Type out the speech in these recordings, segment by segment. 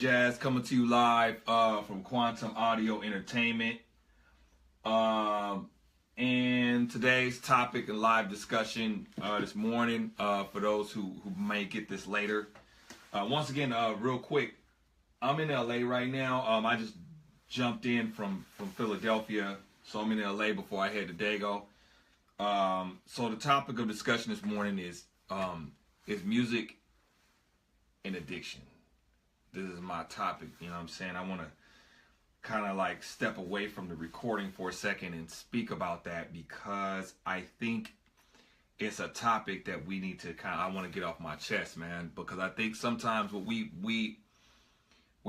Jazz coming to you live from Quantum Audio Entertainment. And today's topic and live discussion this morning, for those who may get this later. Once again, real quick, I'm in LA right now. I just jumped in from Philadelphia, so I'm in LA before I head to Dago. So the topic of discussion this morning is music and addiction. This is my topic, you know what I'm saying? I want to kind of like step away from the recording for a second and speak about that because I think it's a topic that we need to I want to get off my chest, man, because I think sometimes what we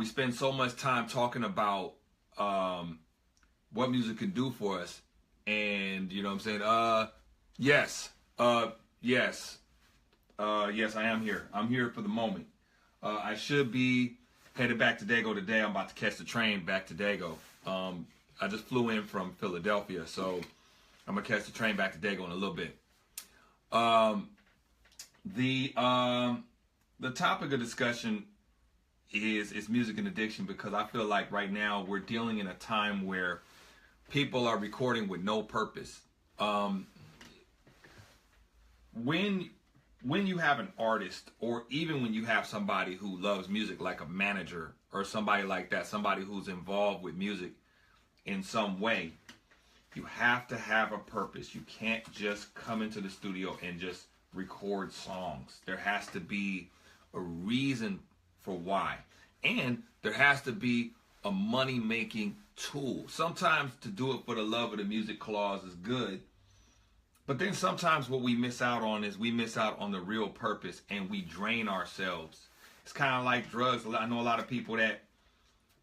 spend so much time talking about what music can do for us, and you know what I'm saying? Yes, I am here. I'm here for the moment. I should be headed back to Dago today. I'm about to catch the train back to Dago. I just flew in from Philadelphia, so I'm gonna catch the train back to Dago in a little bit. The topic of discussion is music and addiction, because I feel like right now we're dealing in a time where people are recording with no purpose. When you have an artist, or even when you have somebody who loves music, like a manager or somebody like that, somebody who's involved with music in some way, you have to have a purpose. You can't just come into the studio and just record songs. There has to be a reason for why. And there has to be a money-making tool. Sometimes to do it for the love of the music clause is good. But then sometimes what we miss out on is we miss out on the real purpose, and we drain ourselves. It's kind of like drugs. I know a lot of people that,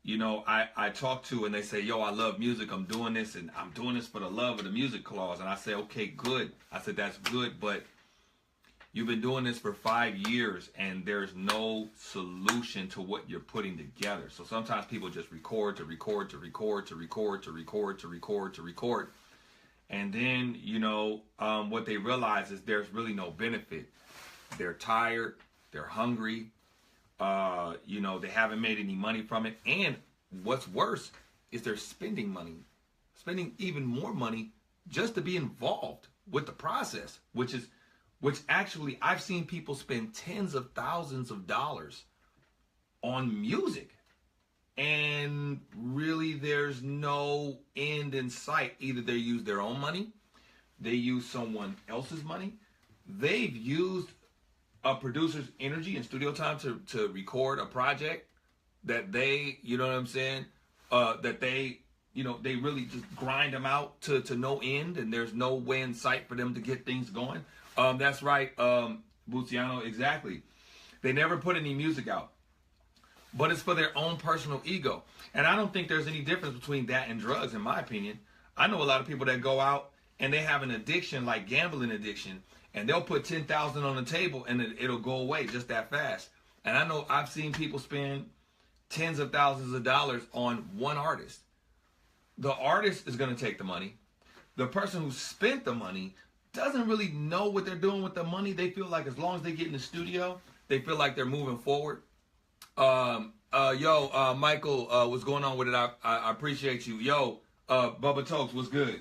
you know, I talk to, and they say, yo, I love music. I'm doing this, and I'm doing this for the love of the music clause. And I say, okay, good. I said, that's good, but you've been doing this for 5 years, and there's no solution to what you're putting together. So sometimes people just record. And then, you know, what they realize is there's really no benefit. They're tired. They're hungry. You know, they haven't made any money from it. And what's worse is they're spending money, spending even more money just to be involved with the process, which actually I've seen people spend tens of thousands of dollars on music. And really, there's no end in sight. Either they use their own money, they use someone else's money, they've used a producer's energy and studio time to record a project that they, you know what I'm saying, that they, you know, they really just grind them out to no end, and there's no way in sight for them to get things going. That's right, Buciano, exactly. They never put any music out. But it's for their own personal ego. And I don't think there's any difference between that and drugs, in my opinion. I know a lot of people that go out and they have an addiction, like gambling addiction, and they'll put $10,000 on the table and it'll go away just that fast. And I know I've seen people spend tens of thousands of dollars on one artist. The artist is going to take the money. The person who spent the money doesn't really know what they're doing with the money. They feel like as long as they get in the studio, they feel like they're moving forward. Michael, what's going on with it? I appreciate you. Yo, Bubba Tokes, what's good?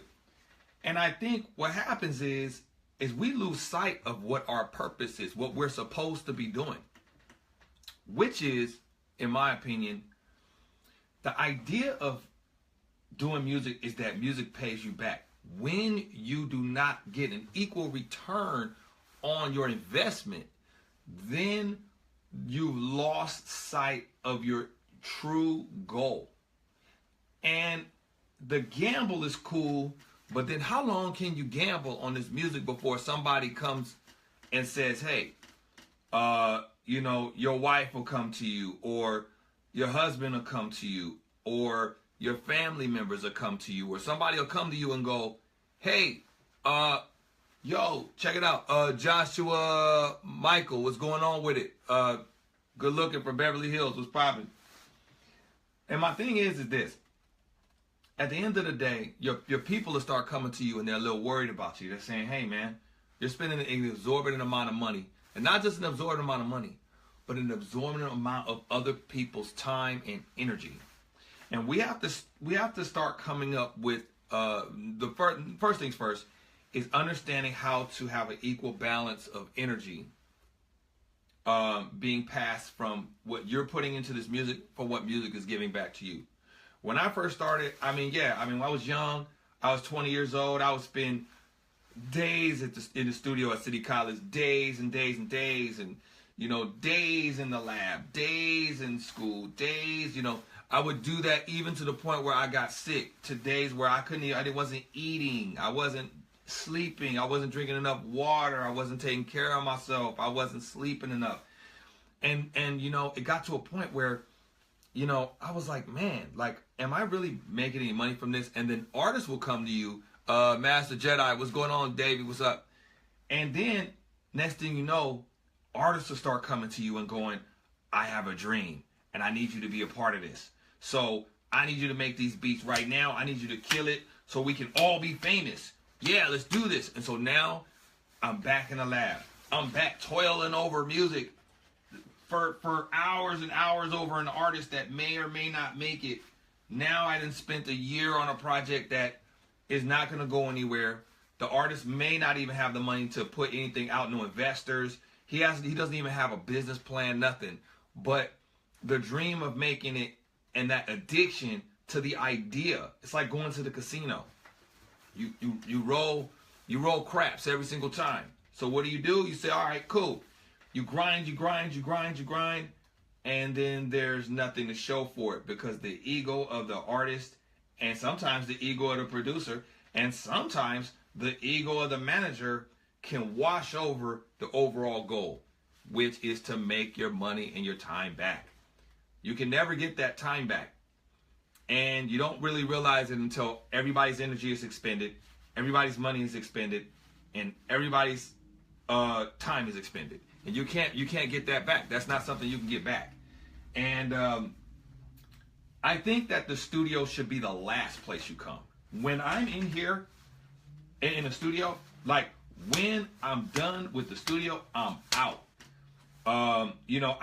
And I think what happens is we lose sight of what our purpose is, what we're supposed to be doing, which is, in my opinion, the idea of doing music is that music pays you back. When you do not get an equal return on your investment, then you've lost sight of your true goal. And the gamble is cool, but then how long can you gamble on this music before somebody comes and says, hey, you know, your wife will come to you, or your husband will come to you, or your family members will come to you, or somebody will come to you and go, hey, yo, check it out. Joshua Michael, what's going on with it? Good looking from Beverly Hills, what's popping? And my thing is this. At the end of the day, your people will start coming to you and they're a little worried about you. They're saying, hey, man, you're spending an exorbitant amount of money. And not just an exorbitant amount of money, but an absorbent amount of other people's time and energy. And we have to start coming up with the first things first is understanding how to have an equal balance of energy being passed from what you're putting into this music for what music is giving back to you. When I first started, when I was young, I was 20 years old, I would spend days in the studio at City College, days and days and days, and days in the lab, days in school, days, I would do that even to the point where I got sick, to days where I wasn't eating, I wasn't sleeping, I wasn't drinking enough water, I wasn't taking care of myself, I wasn't sleeping enough. And it got to a point where, I was like, man, like, am I really making any money from this? And then artists will come to you, Master Jedi, what's going on, Davey, what's up? And then, next thing you know, artists will start coming to you and going, I have a dream, and I need you to be a part of this. So, I need you to make these beats right now. I need you to kill it so we can all be famous. Yeah, let's do this. And so now, I'm back in the lab. I'm back toiling over music for hours and hours over an artist that may or may not make it. Now I done spent a year on a project that is not going to go anywhere. The artist may not even have the money to put anything out, no investors. He doesn't even have a business plan, nothing. But the dream of making it and that addiction to the idea, it's like going to the casino. You roll craps every single time. So what do? You say, all right, cool. You grind, and then there's nothing to show for it because the ego of the artist, and sometimes the ego of the producer, and sometimes the ego of the manager can wash over the overall goal, which is to make your money and your time back. You can never get that time back. And you don't really realize it until everybody's energy is expended, everybody's money is expended, and everybody's time is expended. And you can't get that back. That's not something you can get back. And I think that the studio should be the last place you come. When I'm in here in the studio, like when I'm done with the studio, I'm out. I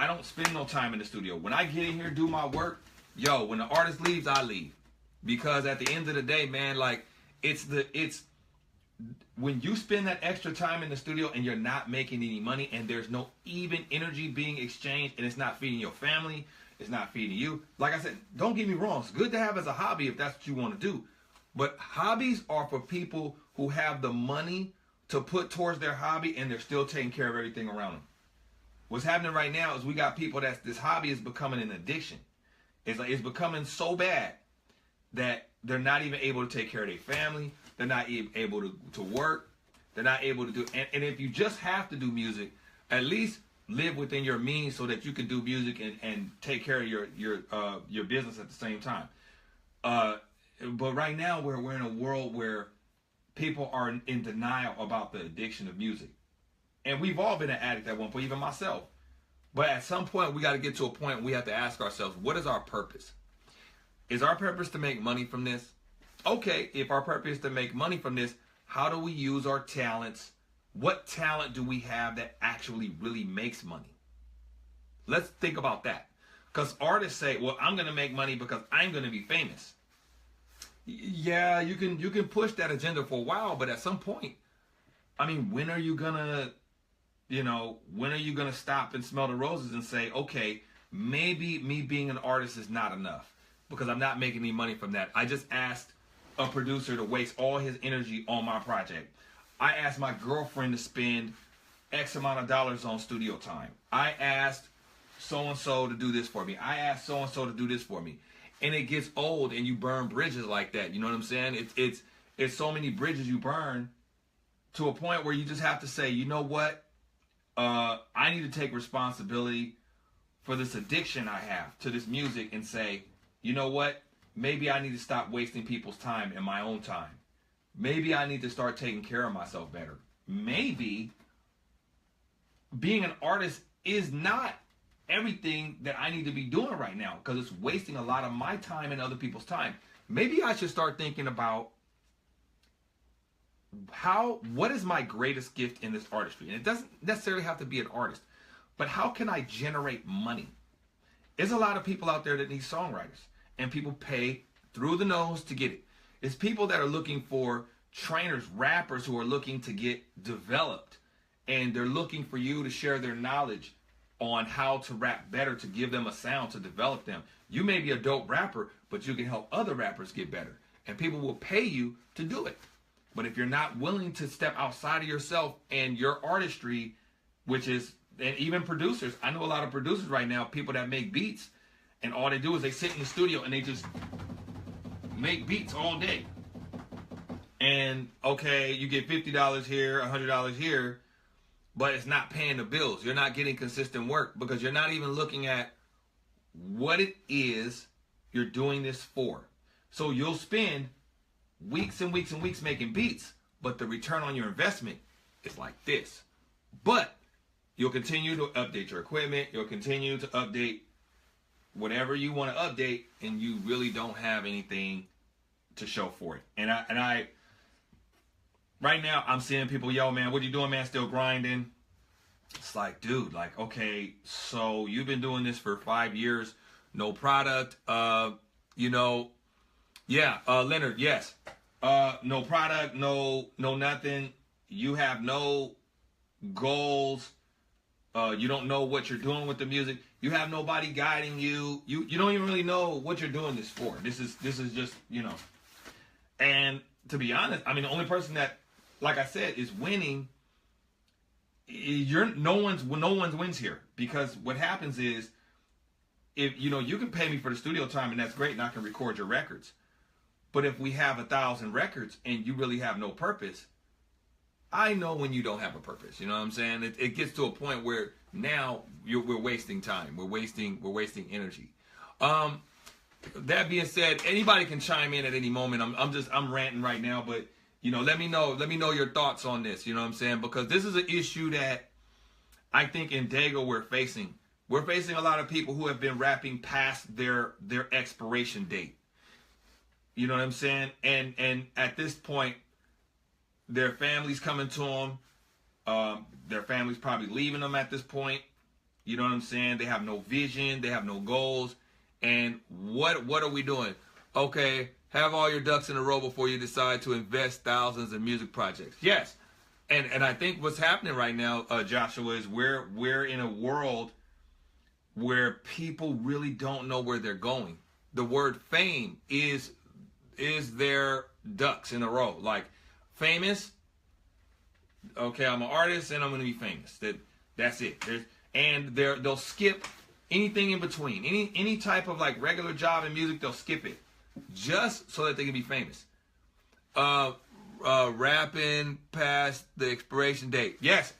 don't spend no time in the studio. When I get in here, do my work, when the artist leaves, I leave. Because at the end of the day, man, like it's when you spend that extra time in the studio and you're not making any money and there's no even energy being exchanged and it's not feeding your family, it's not feeding you. Like I said, don't get me wrong. It's good to have as a hobby if that's what you want to do. But hobbies are for people who have the money to put towards their hobby and they're still taking care of everything around them. What's happening right now is we got people this hobby is becoming an addiction. It's becoming so bad that they're not even able to take care of their family. They're not even able to work. They're not able to do. And if you just have to do music, at least live within your means so that you can do music and take care of your business at the same time. But right now we're in a world where people are in denial about the addiction of music. And we've all been an addict at one point, even myself. But at some point we got to get to a point where we have to ask ourselves, what is our purpose? Is our purpose to make money from this? Okay, if our purpose is to make money from this, how do we use our talents? What talent do we have that actually really makes money? Let's think about that. Because artists say, well, I'm going to make money because I'm going to be famous. Yeah, you can push that agenda for a while, but at some point, when are you going to stop and smell the roses and say, okay, maybe me being an artist is not enough because I'm not making any money from that. I just asked a producer to waste all his energy on my project. I asked my girlfriend to spend X amount of dollars on studio time. I asked so-and-so to do this for me. I asked so-and-so to do this for me. And it gets old and you burn bridges like that. You know what I'm saying? It's so many bridges you burn to a point where you just have to say, you know what? I need to take responsibility for this addiction I have to this music and say, you know what? Maybe I need to stop wasting people's time and my own time. Maybe I need to start taking care of myself better. Maybe being an artist is not everything that I need to be doing right now because it's wasting a lot of my time and other people's time. Maybe I should start thinking about what is my greatest gift in this artistry? And it doesn't necessarily have to be an artist, but how can I generate money? There's a lot of people out there that need songwriters, and people pay through the nose to get it. It's people that are looking for trainers, rappers who are looking to get developed, and they're looking for you to share their knowledge on how to rap better, to give them a sound, to develop them. You may be a dope rapper, but you can help other rappers get better, and people will pay you to do it. But if you're not willing to step outside of yourself and your artistry, which is, and even producers, I know a lot of producers right now, people that make beats, and all they do is they sit in the studio and they just make beats all day. And okay, you get $50 here, $100 here, but it's not paying the bills. You're not getting consistent work because you're not even looking at what it is you're doing this for. So you'll spend weeks and weeks and weeks making beats, but the return on your investment is like this. But you'll continue to update your equipment. You'll continue to update whatever you want to update, and you really don't have anything to show for it. And I right now I'm seeing people, yo, man, what you doing, man? Still grinding. It's like, dude, like, okay, so you've been doing this for 5 years, no product, Leonard, yes, no product, no nothing. You have no goals. You don't know what you're doing with the music. You have nobody guiding you. You don't even really know what you're doing this for. This is just, And to be honest, I mean, the only person that, like I said, is winning. No one's wins here, because what happens is, if you can pay me for the studio time and that's great, and I can record your records. But if we have 1,000 records and you really have no purpose, I know when you don't have a purpose. You know what I'm saying? It gets to a point where now we're wasting time. We're wasting energy. That being said, anybody can chime in at any moment. I'm ranting right now, but let me know your thoughts on this. You know what I'm saying? Because this is an issue that I think in Dago we're facing. We're facing a lot of people who have been rapping past their expiration date. You know what I'm saying? And at this point, their family's coming to them. Their family's probably leaving them at this point. You know what I'm saying? They have no vision. They have no goals. And what are we doing? Okay, have all your ducks in a row before you decide to invest thousands in music projects. Yes. And I think what's happening right now, Joshua, is we're in a world where people really don't know where they're going. The word fame is their ducks in a row. Like, famous, okay, I'm an artist and I'm going to be famous. That's it. They'll skip anything in between. Any type of like regular job in music, they'll skip it just so that they can be famous. Rapping past the expiration date. Yes,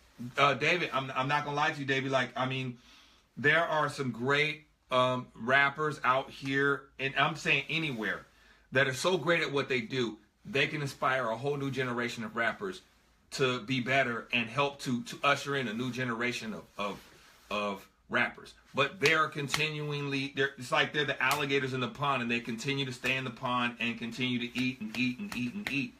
David, I'm not going to lie to you, David. Like, I mean, there are some great rappers out here, and I'm saying anywhere, that are so great at what they do, they can inspire a whole new generation of rappers to be better and help to usher in a new generation of rappers. But they're continually, it's like they're the alligators in the pond, and they continue to stay in the pond and continue to eat and eat and eat and eat.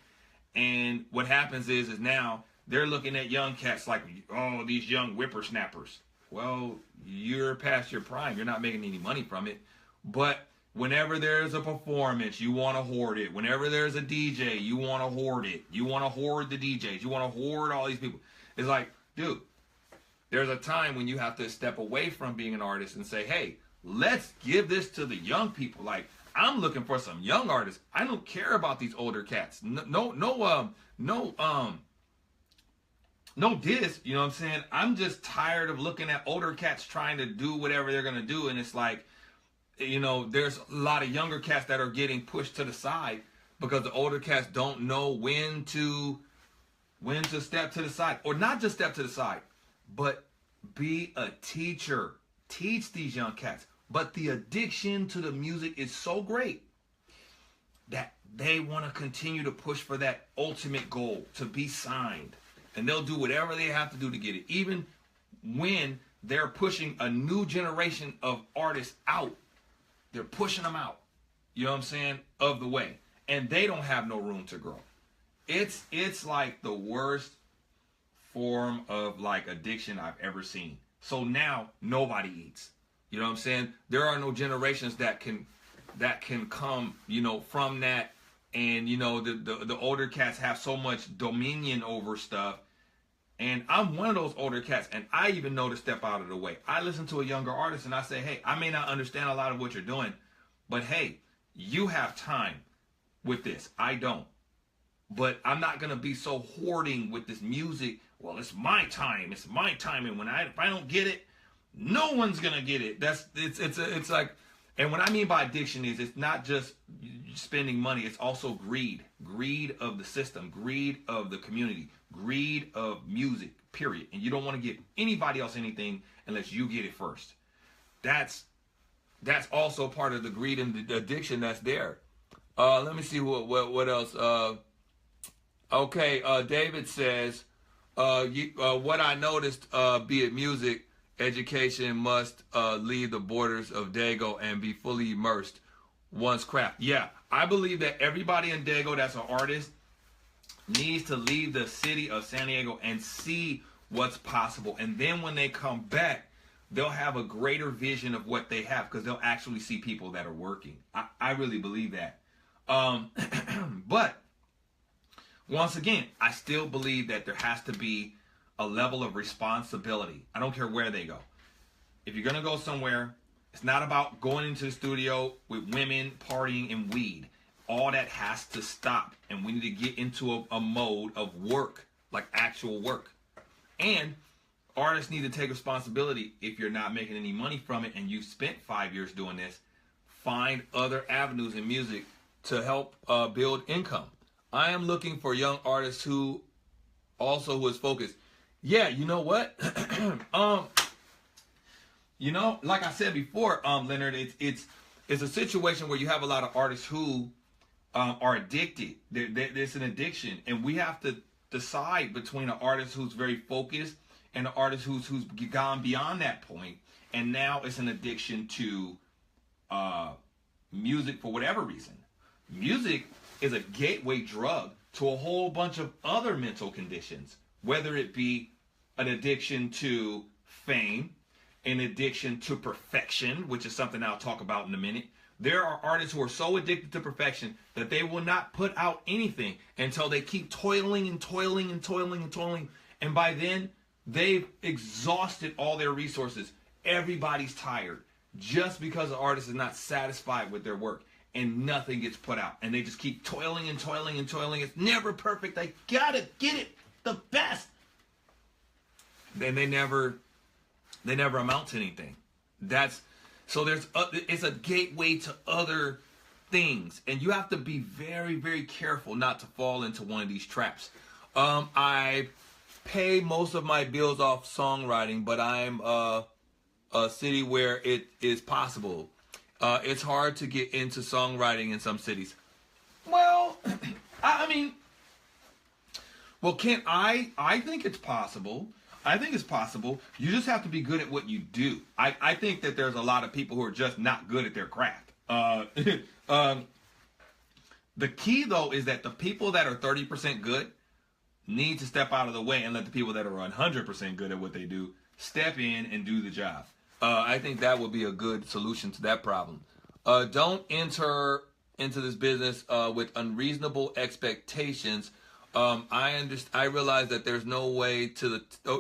And what happens is now they're looking at young cats like, oh, these young whippersnappers. Well, you're past your prime. You're not making any money from it. But whenever there's a performance, you want to hoard it. Whenever there's a DJ, you want to hoard it. You want to hoard the DJs. You want to hoard all these people. It's like, dude, there's a time when you have to step away from being an artist and say, hey, let's give this to the young people. Like, I'm looking for some young artists. I don't care about these older cats. No diss, you know what I'm saying? I'm just tired of looking at older cats trying to do whatever they're going to do. And it's like, there's a lot of younger cats that are getting pushed to the side because the older cats don't know when to step to the side, or not just step to the side, but be a teacher. Teach these young cats. But the addiction to the music is so great that they want to continue to push for that ultimate goal, to be signed. And they'll do whatever they have to do to get it. Even when they're pushing a new generation of artists out, they're pushing them out, you know what I'm saying, of the way. And they don't have no room to grow. It's like the worst form of like addiction I've ever seen. So now nobody eats. You know what I'm saying? There are no generations that can come, you know, from that. And, you know, the older cats have so much dominion over stuff. And I'm one of those older cats, and I even know to step out of the way. I listen to a younger artist and I say, hey, I may not understand a lot of what you're doing, but hey, you have time with this. I don't. But I'm not going to be so hoarding with this music. Well, it's my time. It's my time. And if I don't get it, no one's going to get it. It's like, and what I mean by addiction is it's not just spending money. It's also greed. Greed of the system. Greed of the community. Greed of music, period. And you don't want to give anybody else anything unless you get it first. That's also part of the greed and the addiction that's there. Let me see what else. Okay, David says, what I noticed, be it music, education must leave the borders of Dago and be fully immersed once craft. Yeah, I believe that everybody in Dago that's an artist needs to leave the city of San Diego and see what's possible. And then when they come back, they'll have a greater vision of what they have because they'll actually see people that are working. I really believe that. But once again, I still believe that there has to be a level of responsibility. I don't care where they go. If you're going to go somewhere, it's not about going into the studio with women, partying, and weed. All that has to stop. And we need to get into a mode of work, like actual work. And artists need to take responsibility. If you're not making any money from it and you've spent 5 years doing this, find other avenues in music to help build income. I am looking for young artists who is focused. Yeah, you know what? You know, like I said before, Leonard, it's a situation where you have a lot of artists who are addicted. There's an addiction, and we have to decide between an artist who's very focused and an artist who's gone beyond that point, and now it's an addiction to music for whatever reason. Music is a gateway drug to a whole bunch of other mental conditions, whether it be an addiction to fame, an addiction to perfection, which is something I'll talk about in a minute. There are artists who are so addicted to perfection that they will not put out anything until they keep toiling and toiling and toiling and toiling. And by then, they've exhausted all their resources. Everybody's tired just because the artist is not satisfied with their work. And nothing gets put out. And they just keep toiling and toiling and toiling. It's never perfect. I gotta get it the best. Then they never amount to anything. It's a gateway to other things. And you have to be very, very careful not to fall into one of these traps. I pay most of my bills off songwriting, but I'm a city where it is possible. It's hard to get into songwriting in some cities. Well, I think it's possible. I think it's possible. You just have to be good at what you do. I think that there's a lot of people who are just not good at their craft. The key, though, is that the people that are 30% good need to step out of the way and let the people that are 100% good at what they do step in and do the job. I think that would be a good solution to that problem. Don't enter into this business with unreasonable expectations. I realize that there's no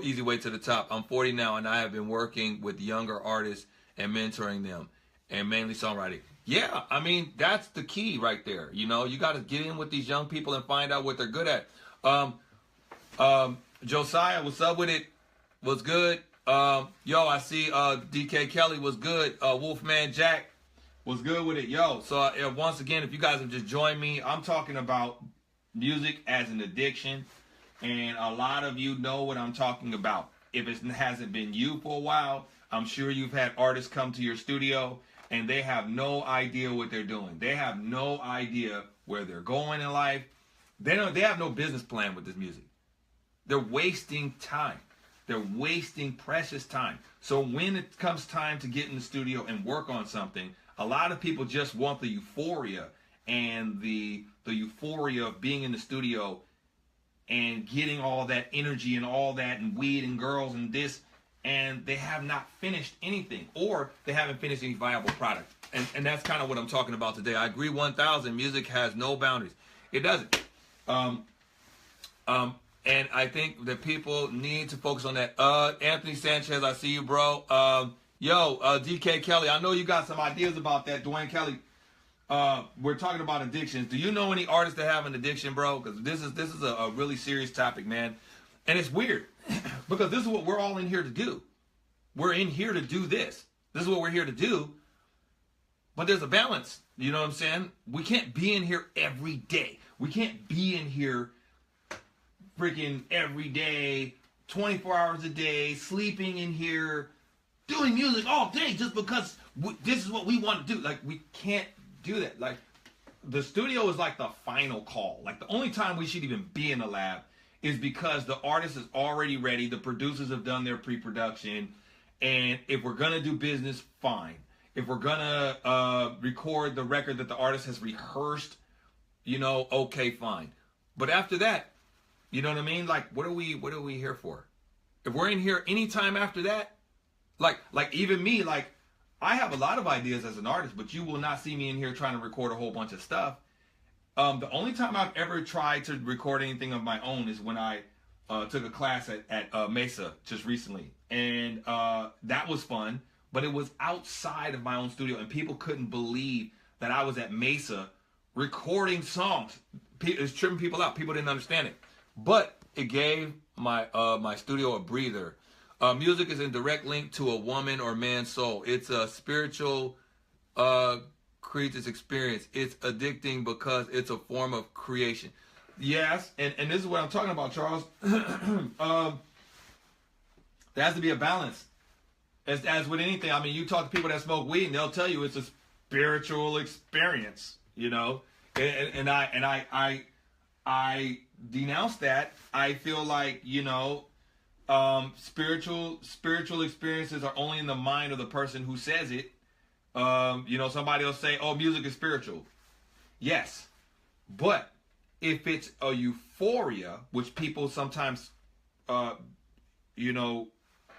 easy way to the top. I'm 40 now, and I have been working with younger artists and mentoring them, and mainly songwriting. Yeah, I mean, that's the key right there. You know, you got to get in with these young people and find out what they're good at. Josiah, what's up with it? What's good? I see DK Kelly was good. Wolfman Jack was good with it. So once again, if you guys have just joined me, I'm talking about music as an addiction, and a lot of you know what I'm talking about. If it hasn't been you for a while, I'm sure you've had artists come to your studio and they have no idea what they're doing. They have no idea where they're going in life. They have no business plan with this music. They're wasting time. They're wasting precious time. So when it comes time to get in the studio and work on something, a lot of people just want the euphoria and the euphoria of being in the studio and getting all that energy and all that and weed and girls and this. and they have not finished anything, or they haven't finished any viable product. And that's kind of what I'm talking about today. I agree 1,000. Music has no boundaries. It doesn't. And I think that people need to focus on that. Anthony Sanchez, I see you, bro. DK Kelly, I know you got some ideas about that. Dwayne Kelly, we're talking about addictions. Do you know any artists that have an addiction, bro? Because this is a really serious topic, man. And it's weird because this is what we're all in here to do. We're in here to do this. This is what we're here to do. But there's a balance. You know what I'm saying? We can't be in here every day. We can't be in here freaking every day, 24 hours a day, sleeping in here, doing music all day just because this is what we want to do. Like, we can't do that. Like, the studio is like the final call. Like, the only time we should even be in the lab is because the artist is already ready. The producers have done their pre-production. And if we're going to do business, fine. If we're going to record the record that the artist has rehearsed, okay, fine. But after that, you know what I mean? Like, what are we here for? If we're in here anytime after that, like even me, like, I have a lot of ideas as an artist, but you will not see me in here trying to record a whole bunch of stuff. The only time I've ever tried to record anything of my own is when I took a class at Mesa just recently. And that was fun, but it was outside of my own studio, and people couldn't believe that I was at Mesa recording songs. It was tripping people out. People didn't understand it. But it gave my studio a breather. Music is in direct link to a woman or man's soul. It's a spiritual creature's experience. It's addicting because it's a form of creation. Yes, and this is what I'm talking about, Charles. There has to be a balance. As with anything, I mean, you talk to people that smoke weed, and they'll tell you it's a spiritual experience, And I denounce that. I feel like, spiritual experiences are only in the mind of the person who says it. Somebody will say, "Oh, music is spiritual." Yes, but if it's a euphoria, which people sometimes,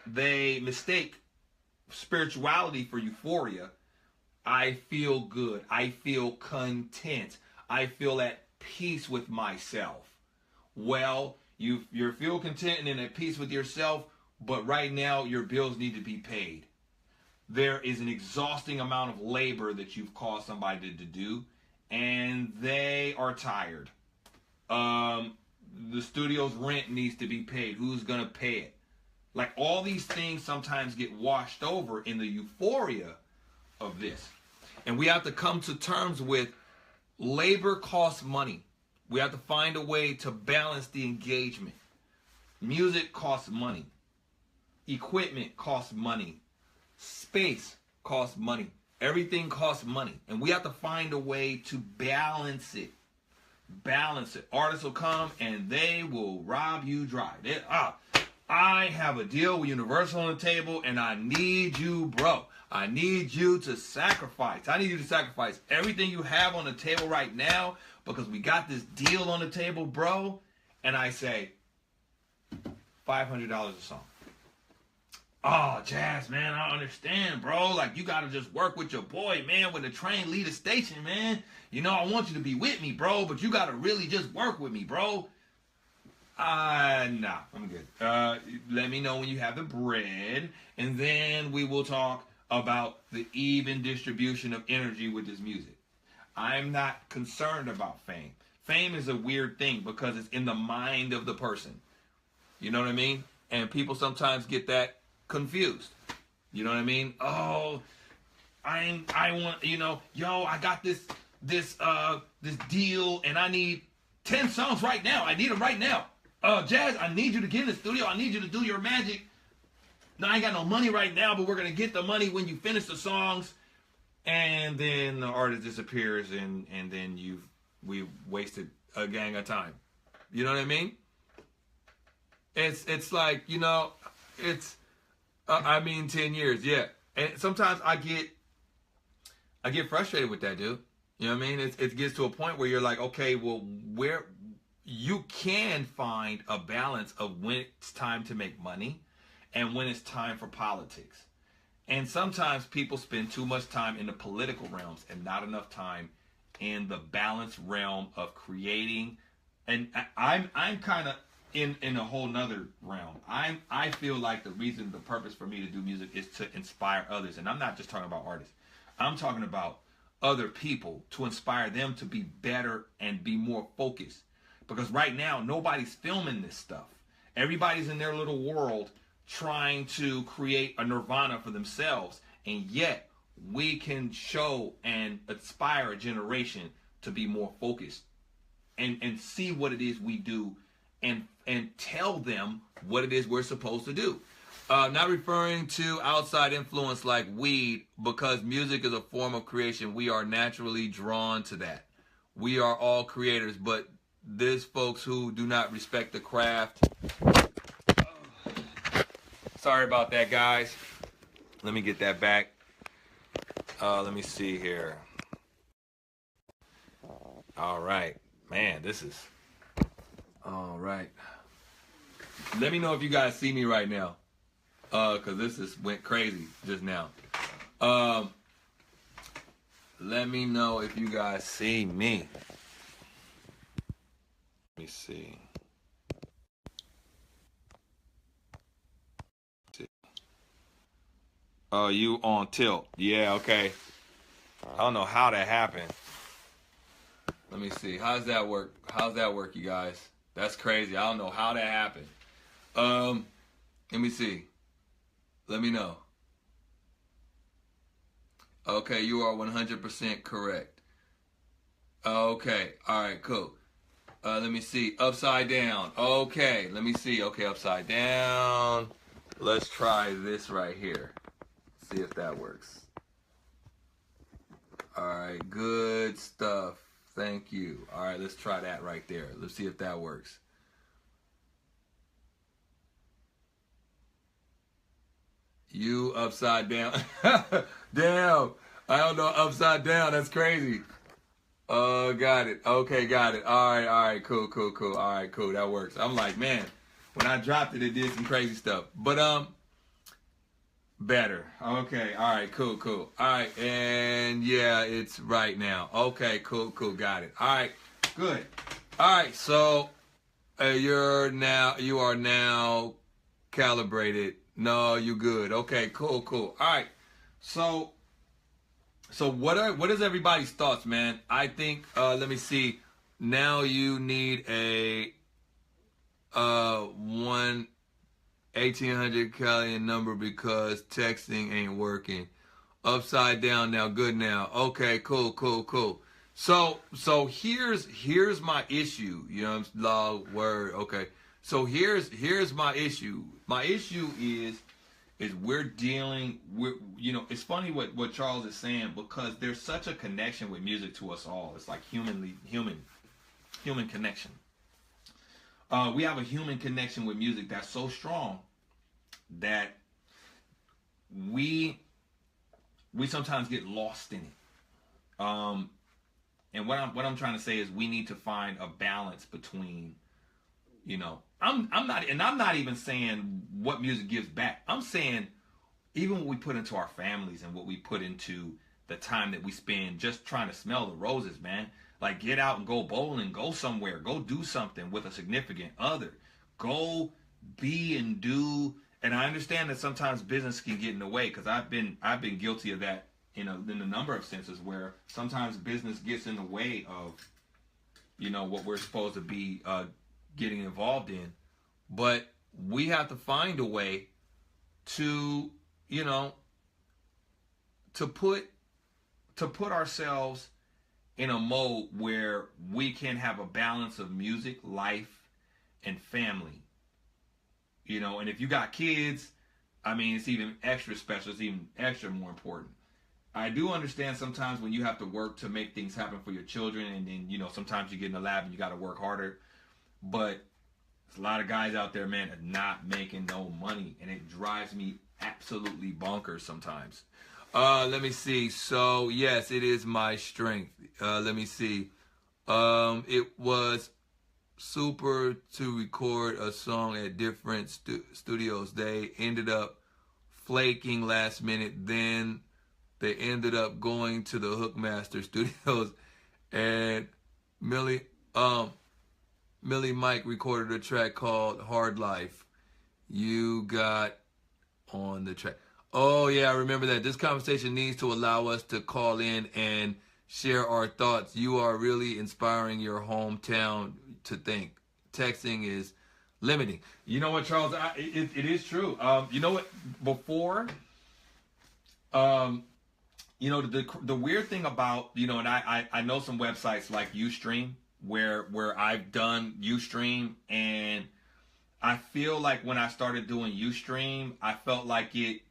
they mistake spirituality for euphoria. I feel good. I feel content. I feel at peace with myself. Well, you feel content and at peace with yourself, but right now your bills need to be paid. There is an exhausting amount of labor that you've caused somebody to do, and they are tired. The studio's rent needs to be paid. Who's going to pay it? Like, all these things sometimes get washed over in the euphoria of this. And we have to come to terms with labor costs money. We have to find a way to balance the engagement. Music costs money. Equipment costs money. Space costs money. Everything costs money. And we have to find a way to balance it. Balance it. Artists will come and they will rob you dry. I have a deal with Universal on the table, and I need you, bro. I need you to sacrifice. I need you to sacrifice everything you have on the table right now because we got this deal on the table, bro. And I say, $500 a song. Oh, Jazz, man, I understand, bro. Like, you got to just work with your boy, man. When the train leave the station, man, I want you to be with me, bro, but you got to really just work with me, bro. Nah, I'm good. Let me know when you have the bread, and then we will talk about the even distribution of energy with this music. I'm not concerned about fame. Fame is a weird thing because it's in the mind of the person. You know what I mean? And people sometimes get that confused. You know what I mean? Oh, I want, I got this deal, and I need 10 songs right now. I need them right now. Jazz, I need you to get in the studio. I need you to do your magic. No, I ain't got no money right now, but we're going to get the money when you finish the songs. And then the artist disappears, and then we've wasted a gang of time. You know what I mean? It's like, it's, 10 years, yeah. And sometimes I get frustrated with that, dude. You know what I mean? It gets to a point where you're like, okay, well, where you can find a balance of when it's time to make money and when it's time for politics. And sometimes people spend too much time in the political realms and not enough time in the balanced realm of creating. And I'm kind of in a whole nother realm. I feel like the purpose for me to do music is to inspire others. And I'm not just talking about artists. I'm talking about other people, to inspire them to be better and be more focused. Because right now, nobody's filming this stuff. Everybody's in their little world trying to create a nirvana for themselves, and yet we can show and inspire a generation to be more focused and see what it is we do and tell them what it is we're supposed to do. Not referring to outside influence like weed, because music is a form of creation. We are naturally drawn to that. We are all creators, but there's folks who do not respect the craft. Sorry about that, guys. Let me get that back. Let me see here. All right. Man, this is... All right. Let me know if you guys see me right now. Because this went crazy just now. Let me know if you guys see me. Let me see. Oh, you on tilt. Yeah, okay. I don't know how that happened. Let me see. How's that work? How's that work, you guys? That's crazy. I don't know how that happened. Let me see. Let me know. Okay, you are 100% correct. Okay. All right, cool. Let me see. Upside down. Okay, let me see. Okay, upside down. Let's try this right here. See if that works. All right, good stuff. Thank you. All right, let's try that right there. Let's see if that works. You upside down. Damn. I don't know upside down. That's crazy. Got it. Okay, got it. All right, cool. All right, cool. That works. I'm like, man, when I dropped it, it did some crazy stuff. But, better. Okay. All right. Cool. All right. And yeah, it's right now. Okay. Cool. Got it. All right. Good. All right. So you are now calibrated. No, you good. Okay. Cool. All right. So what is everybody's thoughts, man? I think let me see. Now you need a 1800 Callian number because texting ain't working. Upside down now, good now. Okay, cool. So here's my issue. You know, log word. Okay. So here's my issue. My issue is we're dealing with, you know, it's funny what Charles is saying, because there's such a connection with music to us all. It's like human connection. We have a human connection with music that's so strong that we sometimes get lost in it. And what I'm trying to say is we need to find a balance between, you know, I'm not even saying what music gives back. I'm saying even what we put into our families and what we put into the time that we spend just trying to smell the roses, man. Like, get out and go bowling, go somewhere, go do something with a significant other. Go be and do. And I understand that sometimes business can get in the way, because I've been guilty of that in a number of senses, where sometimes business gets in the way of, you know, what we're supposed to be getting involved in. But we have to find a way to, you know, to put ourselves in a mode where we can have a balance of music, life, and family. You know, and if you got kids, I mean, it's even extra special. It's even extra more important. I do understand sometimes when you have to work to make things happen for your children, and then, you know, sometimes you get in the lab and you got to work harder. But there's a lot of guys out there, man, not making no money, and it drives me absolutely bonkers sometimes. Let me see. So, yes, it is my strength. Let me see. It was super to record a song at different studios. They ended up flaking last minute. Then they ended up going to the Hookmaster Studios, and Millie Mike recorded a track called Hard Life. You got on the track. Oh yeah, I remember that. This conversation needs to allow us to call in and share our thoughts. You are really inspiring your hometown to think. Texting is limiting. You know what, Charles? It is true. You know what? Before, you know, the weird thing about, you know, and I know some websites like Ustream where I've done Ustream, and I feel like when I started doing Ustream, I felt like it,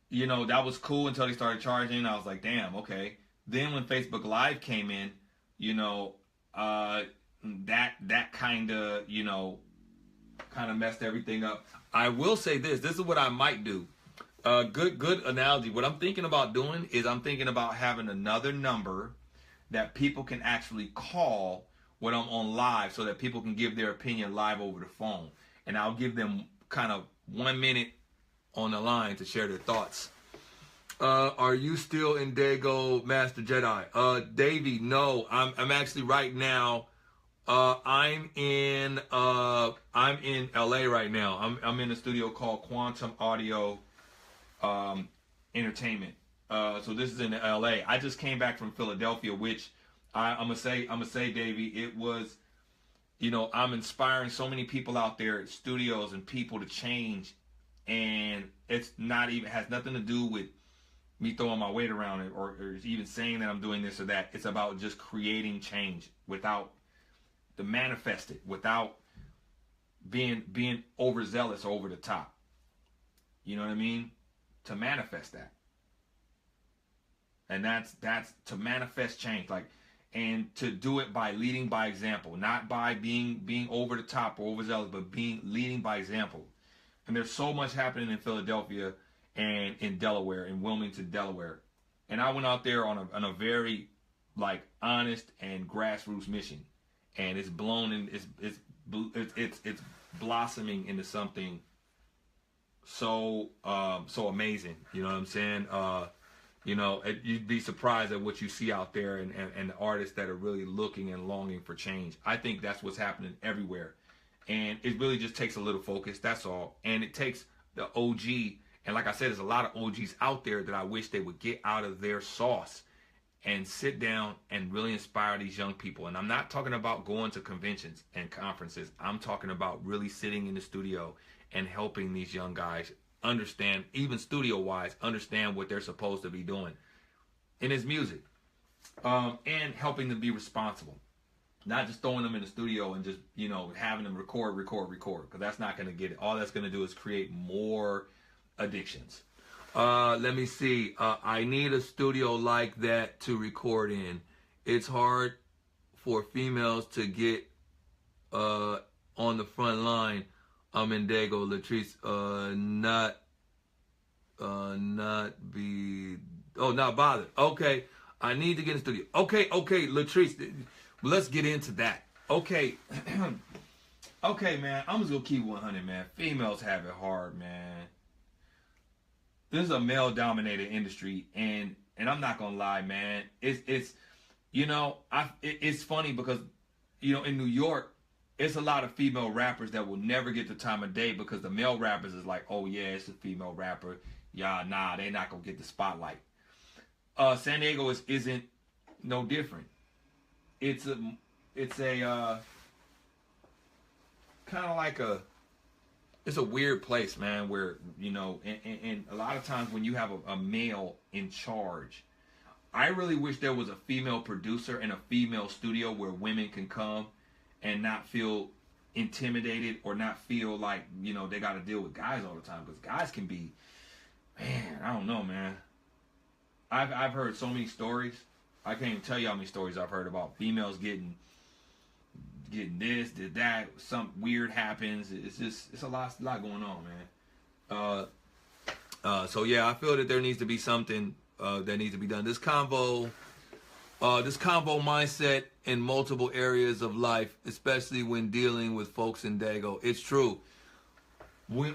you know, that was cool until they started charging. I was like, damn, okay. Then when Facebook Live came in, you know, that kind of, you know, kind of messed everything up. I will say this. This is what I might do. Good analogy. What I'm thinking about doing is I'm thinking about having another number that people can actually call when I'm on live, so that people can give their opinion live over the phone. And I'll give them kind of 1 minute on the line to share their thoughts. Are you still in Dago, Master Jedi? Davey, no. I'm actually right now. I'm in LA right now. I'm in a studio called Quantum Audio Entertainment. So this is in LA. I just came back from Philadelphia, which I'm gonna say, Davey, it was, you know, I'm inspiring so many people out there at studios and people to change, and it's not even, has nothing to do with me throwing my weight around it or even saying that I'm doing this or that. It's about just creating change without to manifest it, without being overzealous or over the top. You know what I mean? To manifest that. And that's to manifest change, like, and to do it by leading by example, not by being over the top or overzealous, but leading by example. And there's so much happening in Philadelphia and in Delaware, in Wilmington, Delaware. And I went out there on a very, like, honest and grassroots mission, and it's blown in, it's blossoming into something so amazing. You know what I'm saying? You know, you'd be surprised at what you see out there, and the artists that are really looking and longing for change. I think that's what's happening everywhere. And it really just takes a little focus, that's all. And it takes the OG, and like I said, there's a lot of OGs out there that I wish they would get out of their sauce and sit down and really inspire these young people. And I'm not talking about going to conventions and conferences. I'm talking about really sitting in the studio and helping these young guys understand, even studio-wise, understand what they're supposed to be doing in his music, and helping them be responsible. Not just throwing them in the studio and just, you know, having them record, because that's not going to get it. All that's going to do is create more addictions. Let me see. I need a studio like that to record in. It's hard for females to get on the front line. I'm in Dago, Latrice. Not bothered. Okay, I need to get in the studio. Okay, Latrice. Let's get into that. Okay. Okay, man. I'm just gonna keep 100, man. Females have it hard, man. This is a male-dominated industry, and I'm not gonna lie, man. It's you know, it's funny because, you know, in New York, it's a lot of female rappers that will never get the time of day because the male rappers is like, oh yeah, it's a female rapper. Yeah, nah, they're not gonna get the spotlight. San Diego isn't no different. It's a kind of like it's a weird place, man, where, you know, and a lot of times when you have a male in charge, I really wish there was a female producer and a female studio where women can come and not feel intimidated or not feel like, you know, they got to deal with guys all the time, because guys can be, man, I don't know, man. I've heard so many stories. I can't even tell you how many stories I've heard about females getting this, did that, something weird happens. It's a lot going on, man. So yeah, I feel that there needs to be something that needs to be done. This convo This combo mindset in multiple areas of life, especially when dealing with folks in Dago. It's true.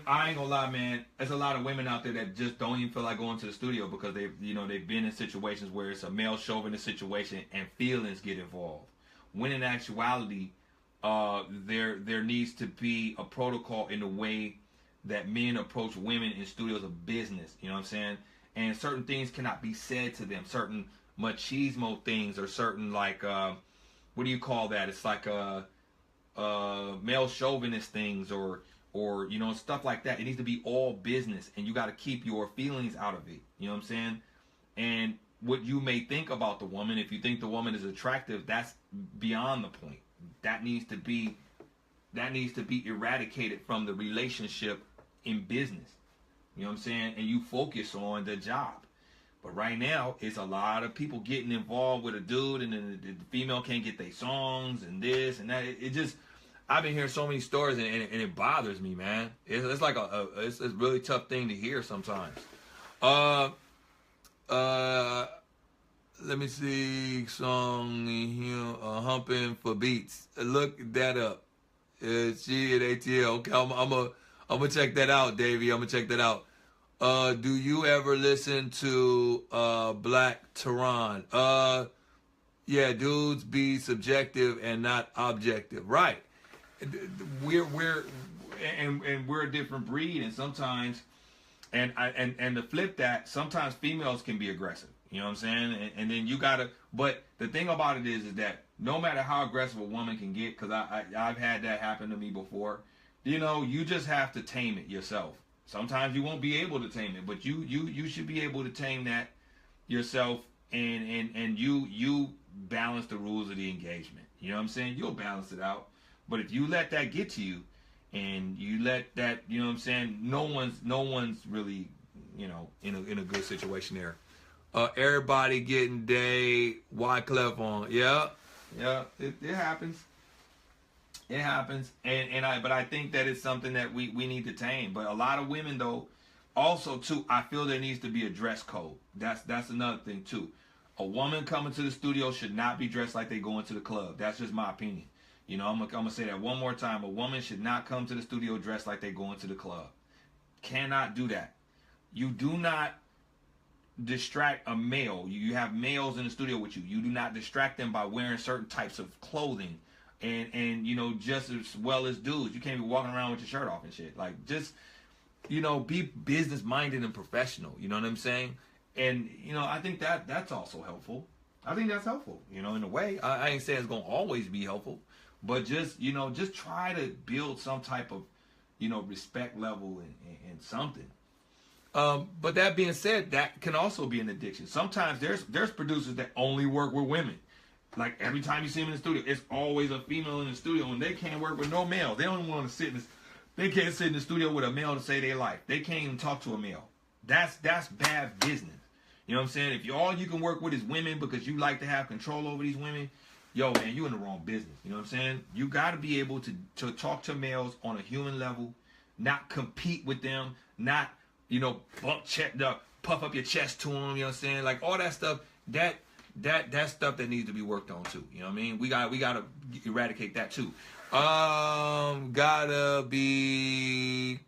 I ain't gonna lie, man. There's a lot of women out there that just don't even feel like going to the studio because they've been in situations where it's a male chauvinist situation and feelings get involved. When in actuality, there needs to be a protocol in the way that men approach women in studios of business. You know what I'm saying? And certain things cannot be said to them. Certain machismo things, or certain like what do you call that? It's like male chauvinist things, or stuff like that. It needs to be all business, and you got to keep your feelings out of it. You know what I'm saying? And what you may think about the woman, if you think the woman is attractive, that's beyond the point. That needs to be eradicated from the relationship in business. You know what I'm saying? And you focus on the job. But right now, it's a lot of people getting involved with a dude, and then the female can't get their songs and this and that. It just, I've been hearing so many stories, and it bothers me, man. It's like it's a really tough thing to hear sometimes. Let me see, song here, humping for beats. Look that up. She at ATL. Okay, I'm gonna check that out, Davey. I'm gonna check that out. Do you ever listen to Black Tehran? Yeah, dudes be subjective and not objective, right? We're a different breed, and sometimes, and to flip that, sometimes females can be aggressive. You know what I'm saying? And then you gotta. But the thing about it is that no matter how aggressive a woman can get, because I've had that happen to me before. You just have to tame it yourself. Sometimes you won't be able to tame it, but you should be able to tame that yourself, and you balance the rules of the engagement. You know what I'm saying? You'll balance it out. But if you let that get to you, and you let that, you know what I'm saying, no one's really, in a good situation there. Everybody getting day Wyclef on. Yeah, it happens. It happens, but I think that it's something that we need to tame. But a lot of women, though, also too, I feel there needs to be a dress code. That's another thing too. A woman coming to the studio should not be dressed like they go into the club. That's just my opinion. I'm gonna say that one more time. A woman should not come to the studio dressed like they go into the club. Cannot do that. You do not distract a male. You have males in the studio with you. You do not distract them by wearing certain types of clothing. And just as well as dudes, you can't be walking around with your shirt off and shit. Like, just, be business minded and professional. You know what I'm saying? And I think that's also helpful. I think that's helpful. In a way, I ain't saying it's gonna always be helpful, but just just try to build some type of respect level and something. But that being said, that can also be an addiction. Sometimes there's producers that only work with women. Like, every time you see them in the studio, it's always a female in the studio, and they can't work with no male. They don't want to sit in this. They can't sit in the studio with a male to say they like. They can't even talk to a male. That's bad business. You know what I'm saying? If all you can work with is women because you like to have control over these women, yo, man, you in the wrong business. You know what I'm saying? You got to be able to talk to males on a human level, not compete with them, not puff up your chest to them. You know what I'm saying? Like, all that stuff. That's stuff that needs to be worked on too. You know what I mean? We gotta eradicate that too. Gotta be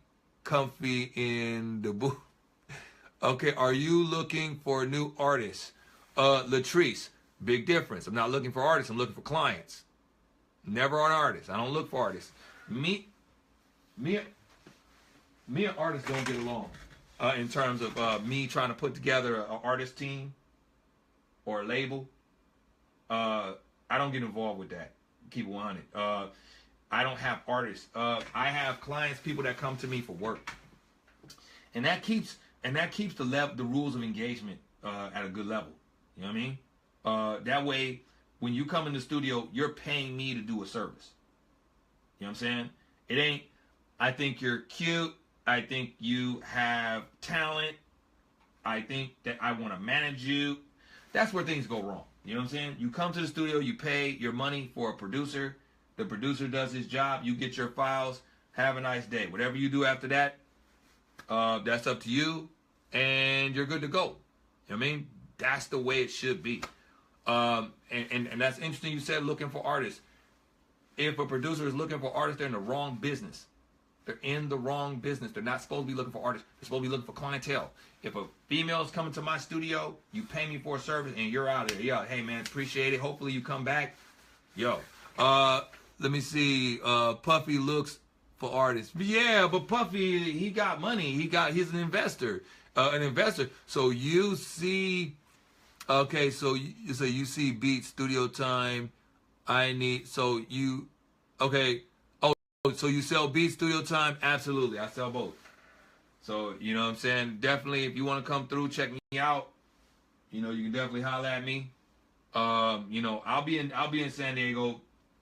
comfy in the booth. Okay, are you looking for new artists? Latrice, big difference. I'm not looking for artists. I'm looking for clients. Never an artist. I don't look for artists. Me and artists don't get along in terms of me trying to put together an artist team or a label. I don't get involved with that. Keep it 100. I don't have artists. I have clients, people that come to me for work, and that keeps the rules of engagement at a good level. You know what I mean? That way, when you come in the studio, you're paying me to do a service. You know what I'm saying? It ain't, I think you're cute. I think you have talent. I think that I want to manage you. That's where things go wrong. You know what I'm saying? You come to the studio, you pay your money for a producer. The producer does his job. You get your files. Have a nice day. Whatever you do after that, that's up to you, and you're good to go. You know what I mean? That's the way it should be. And that's interesting. You said looking for artists. If a producer is looking for artists, they're in the wrong business. They're in the wrong business. They're not supposed to be looking for artists. They're supposed to be looking for clientele. If a female is coming to my studio, you pay me for a service, and you're out of there. Yo, hey man, appreciate it. Hopefully you come back. Yo, let me see. Puffy looks for artists. Yeah, but Puffy, he got money. He's an investor. So you see, okay, so you see beat studio time. Okay. Oh, so you sell beat studio time? Absolutely, I sell both. So you know what I'm saying. Definitely, if you want to come through, check me out. You know, you can definitely holler at me. You know, I'll be in San Diego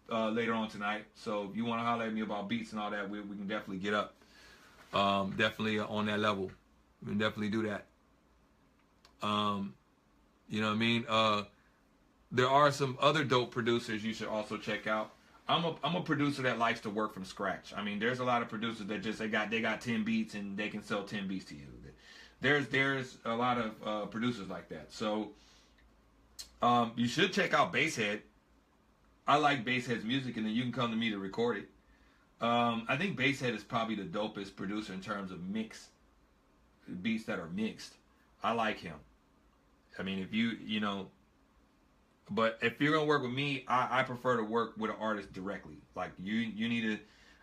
later on tonight. So if you want to holler at me about beats and all that, we can definitely get up. Definitely on that level. We can definitely do that. You know what I mean? There are some other dope producers you should also check out. I'm a producer that likes to work from scratch. I mean, there's a lot of producers that just they got 10 beats and they can sell 10 beats to you. There's a lot of producers like that. So you should check out Basshead. I like Basshead's music, and then you can come to me to record it. I think Basshead is probably the dopest producer in terms of beats that are mixed. I like him. I mean, if you know. But if you're gonna work with me, I prefer to work with an artist directly. Like you need to.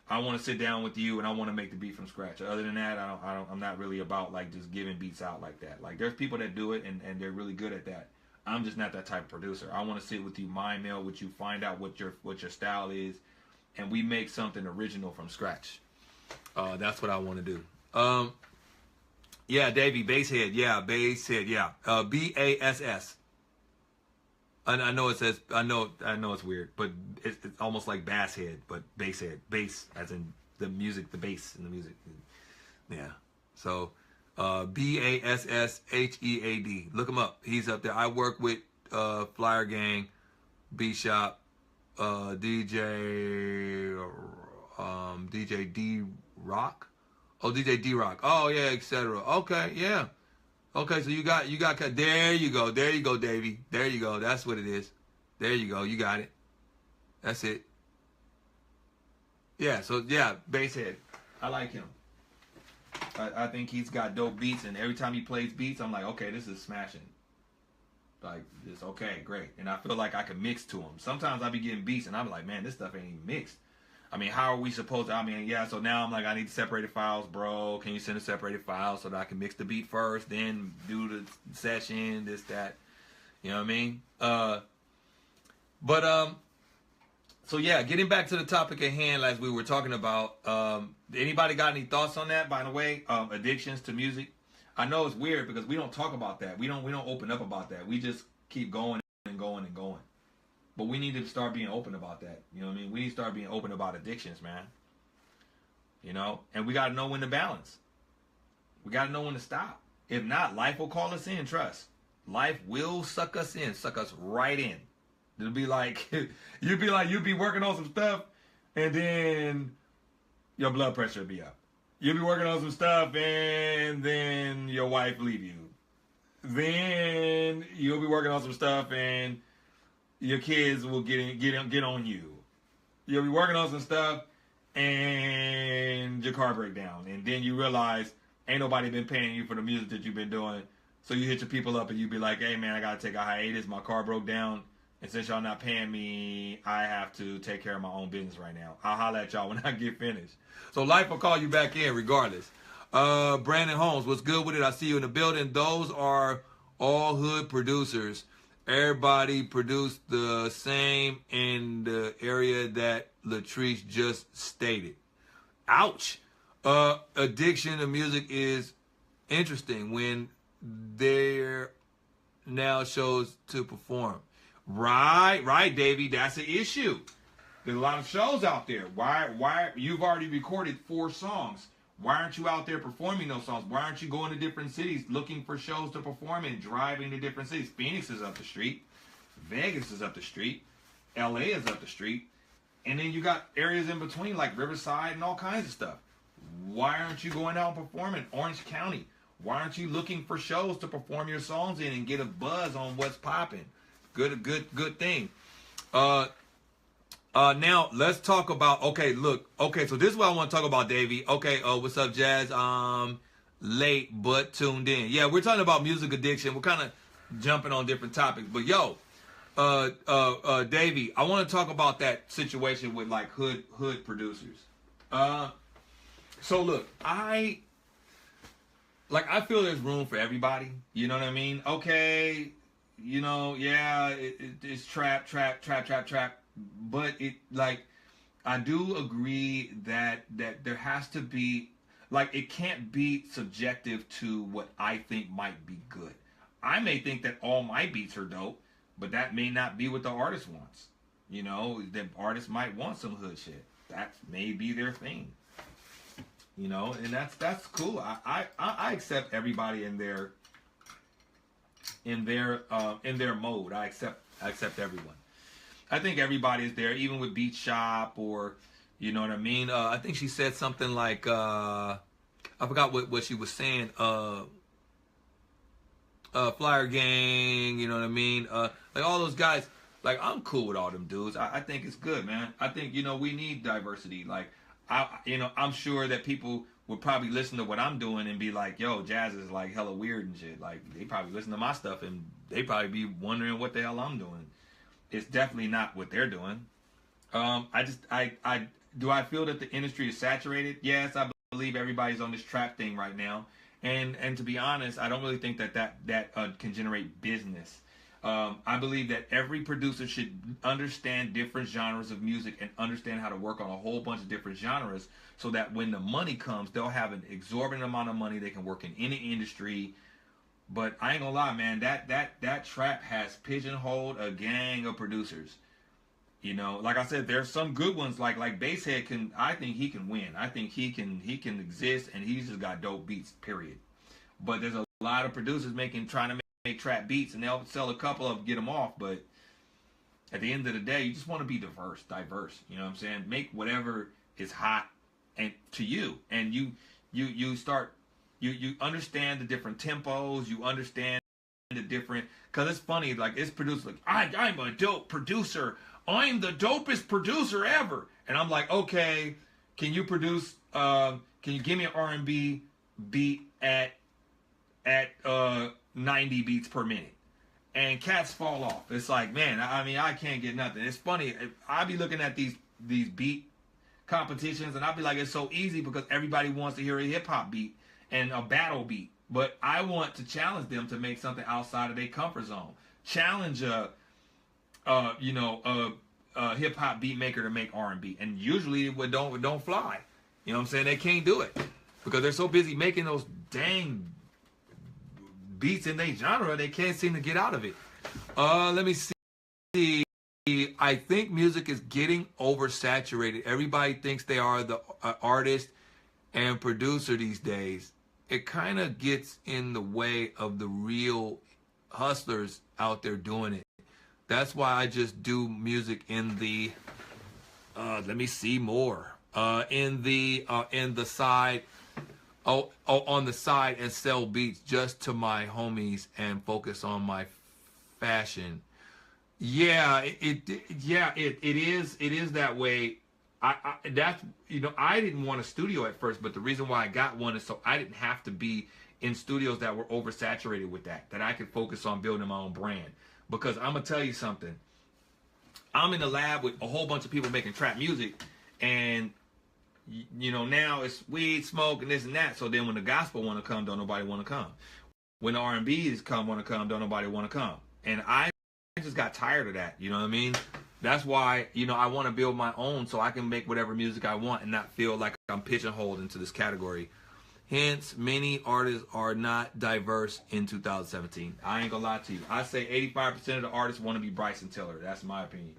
I want to sit down with you and I want to make the beat from scratch. Other than that, I'm not really about like just giving beats out like that. Like there's people that do it and they're really good at that. I'm just not that type of producer. I want to sit with you, mind meld with you, find out what your style is, and we make something original from scratch. That's what I want to do. Yeah, Davey, Basshead. Yeah, Basshead. Yeah, BASS. I know it says, I know it's weird, but it's almost like bass head, but bass head. Bass, as in the music, the bass in the music. Yeah. So, BASSHEAD. Look him up. He's up there. I work with Flyer Gang, B Shop, DJ D Rock. Oh, DJ D Rock. Oh, yeah, etc. Okay, yeah. Okay, so you got there you go, Davey. There you go. That's what it is. There you go. You got it. That's it. Yeah. So yeah, Basshead. I like him. I think he's got dope beats, and every time he plays beats, I'm like, okay, this is smashing. Like this, okay, great. And I feel like I can mix to him. Sometimes I be getting beats, and I'm like, man, this stuff ain't even mixed. I mean, how are we supposed to? I mean, yeah, so now I'm like, I need separated files, bro. Can you send a separated file so that I can mix the beat first, then do the session, this, that. You know what I mean? So yeah, getting back to the topic at hand, as we were talking about, anybody got any thoughts on that, by the way? Addictions to music? I know it's weird because we don't talk about that. We don't open up about that. We just keep going and going and going. But we need to start being open about that. You know what I mean? We need to start being open about addictions, man. You know? And we got to know when to balance. We got to know when to stop. If not, life will call us in, trust. Life will suck us in, suck us right in. It'll be like, you'd be working on some stuff, and then your blood pressure will be up. You'll be working on some stuff, and then your wife leave you. Then you'll be working on some stuff, and your kids will get on you. You'll be working on some stuff, and your car break down, and then you realize ain't nobody been paying you for the music that you've been doing. So you hit your people up, and you be like, "Hey man, I gotta take a hiatus. My car broke down, and since y'all not paying me, I have to take care of my own business right now. I'll holler at y'all when I get finished." So life will call you back in regardless. Brandon Holmes, what's good with it? I see you in the building. Those are all hood producers. Everybody produced the same in the area that Latrice just stated. Ouch. Addiction to music is interesting when they're now shows to perform. Right, Davey. That's an issue. There's a lot of shows out there. Why? You've already recorded 4 songs. Why aren't you out there performing those songs? Why aren't you going to different cities looking for shows to perform and driving to different cities? Phoenix is up the street. Vegas is up the street. LA is up the street. And then you got areas in between like Riverside and all kinds of stuff. Why aren't you going out and performing? Orange County. Why aren't you looking for shows to perform your songs in and get a buzz on what's popping? Good thing. Now let's talk about. Okay, look. Okay, so this is what I want to talk about, Davey. Okay. What's up, Jazz? Late but tuned in. Yeah, we're talking about music addiction. We're kind of jumping on different topics, but yo, Davey, I want to talk about that situation with like hood producers. So look, I feel there's room for everybody. You know what I mean? Okay, you know, yeah, it's trap. But it like I do agree that there has to be like it can't be subjective to what I think might be good. I may think that all my beats are dope, but that may not be what the artist wants. You know, the artist might want some hood shit. That may be their thing. You know, and that's cool. I accept everybody in their mode. I accept everyone. I think everybody is there, even with Beat Shop or, you know what I mean. I think she said something like I forgot what she was saying. Flyer Gang, you know what I mean. Like all those guys. Like I'm cool with all them dudes. I think it's good, man. I think we need diversity. Like I'm sure that people would probably listen to what I'm doing and be like, yo, Jazz is like hella weird and shit. Like they probably listen to my stuff and they probably be wondering what the hell I'm doing. It's definitely not what they're doing. Do I feel that the industry is saturated? Yes, I believe everybody's on this trap thing right now. And to be honest, I don't really think that can generate business. I believe that every producer should understand different genres of music and understand how to work on a whole bunch of different genres so that when the money comes, they'll have an exorbitant amount of money. They can work in any industry. But I ain't gonna lie, man, that trap has pigeonholed a gang of producers. You know, like I said, there's some good ones like Basshead I think he can win. I think he can exist and he's just got dope beats, period. But there's a lot of producers trying to make trap beats and they'll sell a couple of them, get them off, but at the end of the day, you just want to be diverse, you know what I'm saying? Make whatever is hot and to you, and you start you understand the different tempos, you understand the different, because it's funny, like it's produced like I'm a dope producer, I'm the dopest producer ever, and I'm like, okay, can you produce can you give me an R&B beat at 90 beats per minute? And cats fall off. It's like, man, I mean, I can't get nothing. It's funny. I be looking at these beat competitions, and I'll be like, it's so easy because everybody wants to hear a hip hop beat and a battle beat. But I want to challenge them to make something outside of their comfort zone. Challenge a hip hop beat maker to make R&B, and usually it don't fly. You know what I'm saying? They can't do it because they're so busy making those dang beats in their genre, they can't seem to get out of it. Let me see. I think music is getting oversaturated. Everybody thinks they are the artist and producer these days. It kind of gets in the way of the real hustlers out there doing it. That's why I just do music in the let me see more in the side. On the side and sell beats just to my homies and focus on my fashion. Yeah, it is that way. I didn't want a studio at first, but the reason why I got one is so I didn't have to be in studios that were oversaturated with that I could focus on building my own brand. Because I'm gonna tell you something. I'm in the lab with a whole bunch of people making trap music, and you know, now it's weed, smoke, and this and that. So then when the gospel want to come, don't nobody want to come. When the R&B's want to come, don't nobody want to come. And I just got tired of that. You know what I mean? That's why, I want to build my own so I can make whatever music I want and not feel like I'm pigeonholed into this category. Hence, many artists are not diverse in 2017. I ain't gonna lie to you. I say 85% of the artists want to be Bryson Tiller. That's my opinion.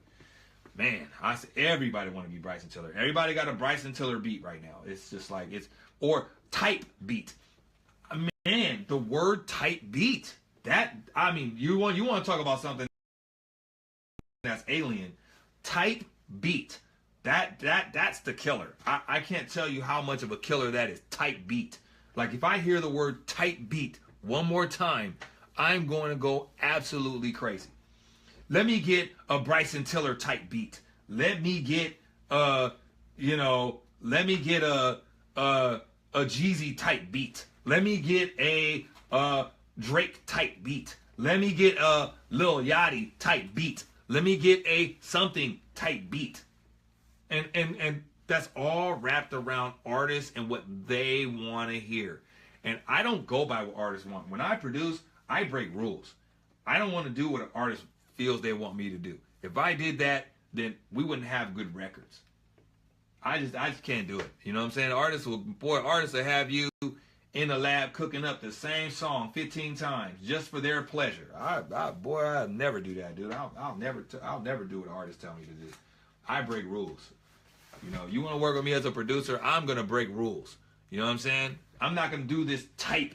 Man, I say everybody want to be Bryson Tiller. Everybody got a Bryson Tiller beat right now. It's just like or type beat. Man, the word type beat. You want to talk about something that's alien. Type beat. That's the killer. I can't tell you how much of a killer that is. Type beat. Like if I hear the word type beat one more time, I'm going to go absolutely crazy. let me get a Bryson Tiller type beat. Let me get let me get a Jeezy type beat. Let me get a Drake type beat. Let me get a Lil Yachty type beat. Let me get a something type beat. And that's all wrapped around artists and what they want to hear. And I don't go by what artists want. When I produce, I break rules. I don't want to do what an artist feels they want me to do. If I did that, then we wouldn't have good records. I just can't do it. You know what I'm saying? Artists will have you in the lab cooking up the same song 15 times just for their pleasure. I'll never do that, dude. I'll never do what artists tell me to do. I break rules. You know, you want to work with me as a producer, I'm gonna break rules. You know what I'm saying? I'm not gonna do this type